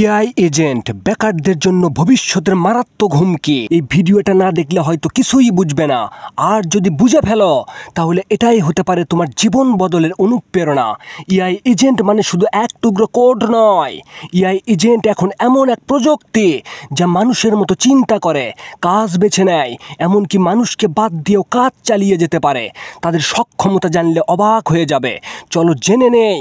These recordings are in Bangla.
এআই এজেন্ট বেকারদের জন্য ভবিষ্যতের মারাত্মক হুমকি। এই ভিডিওটা না দেখলে হয়তো কিছুই বুঝবে না, আর যদি বুঝে ফেলো তাহলে এটাই হতে পারে তোমার জীবন বদলের অনুপ্রেরণা। এআই এজেন্ট মানে শুধু এক টুকরো কোড নয়। এআই এজেন্ট এখন এমন এক প্রযুক্তি যা মানুষের মতো চিন্তা করে, কাজ বেছে নেয়, এমনকি মানুষকে বাদ দিয়েও কাজ চালিয়ে যেতে পারে। তাদের সক্ষমতা জানলে অবাক হয়ে যাবে। চলো জেনে নেই।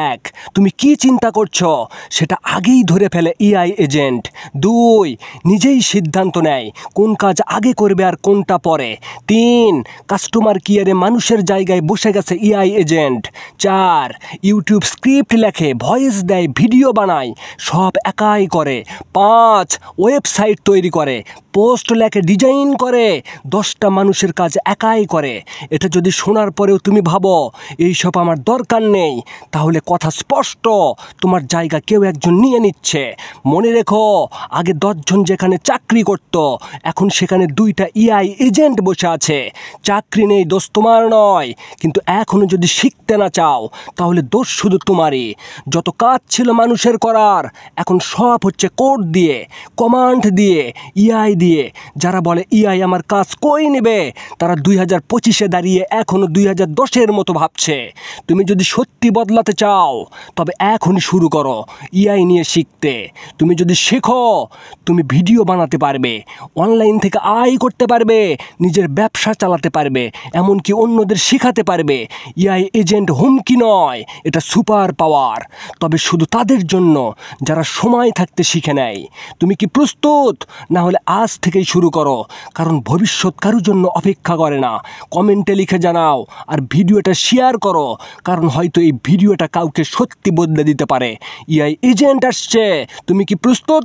1. তুমি কি চিন্তা করছো সেটা আগেই ধরে ফেলে এআই এজেন্ট। 2. নিজেই সিদ্ধান্ত নেয় কোন কাজ আগে করবে আর কোনটা পরে। 3. কাস্টমার কেয়ারে মানুষের জায়গায় বসে গেছে এআই এজেন্ট। 4. ইউটিউব স্ক্রিপ্ট লেখে, ভয়েস দেয়, ভিডিও বানায়, সব একাই করে। 5. ওয়েবসাইট তৈরি করে, পোস্ট লেখে, ডিজাইন করে, 10টা মানুষের কাজ একাই করে। এটা যদি শোনার পরেও তুমি ভাবো এইসব আমার দরকার নেই, তাহলে কথা স্পষ্ট, তোমার জায়গা কেউ একজন নিয়ে নিচ্ছে। মনে রেখো, আগে 10 জন যেখানে চাকরি করত, এখন সেখানে 2টা এআই এজেন্ট বসে আছে। চাকরি নেই দোষ তোমার নয়, কিন্তু এখনও যদি শিখতে না চাও তাহলে দোষ শুধু তোমারই। যত কাজ ছিল মানুষের করার, এখন সব হচ্ছে কোড দিয়ে, কমান্ড দিয়ে, এআই দিয়ে। যারা বলে এআই আমার কাজ কই নেবে, তারা 2025-এ দাঁড়িয়ে এখনও 2010-এর মতো ভাবছে। তুমি যদি সত্যি বদলাতে চাও তবে এখনই শুরু করো এআই নিয়ে শিখতে। তুমি যদি শেখো, তুমি ভিডিও বানাতে পারবে, অনলাইন থেকে আয় করতে পারবে, নিজের ব্যবসা চালাতে পারবে, এমনকি অন্যদের শেখাতে পারবে। এআই এজেন্ট হুমকি নয়, এটা সুপার পাওয়ার। তবে শুধু তাদের জন্য যারা সময় থাকতে শিখে নেয়। তুমি কি প্রস্তুত? না হলে আজ থেকেই শুরু করো, কারণ ভবিষ্যৎ কারোর জন্য অপেক্ষা করে না। কমেন্টে লিখে জানাও আর ভিডিওটা শেয়ার করো, কারণ হয়তো এই ভিডিওটা কাউকে সত্যি বদলে দিতে পারে। এআই এজেন্ট আসছে, তুমি কি প্রস্তুত?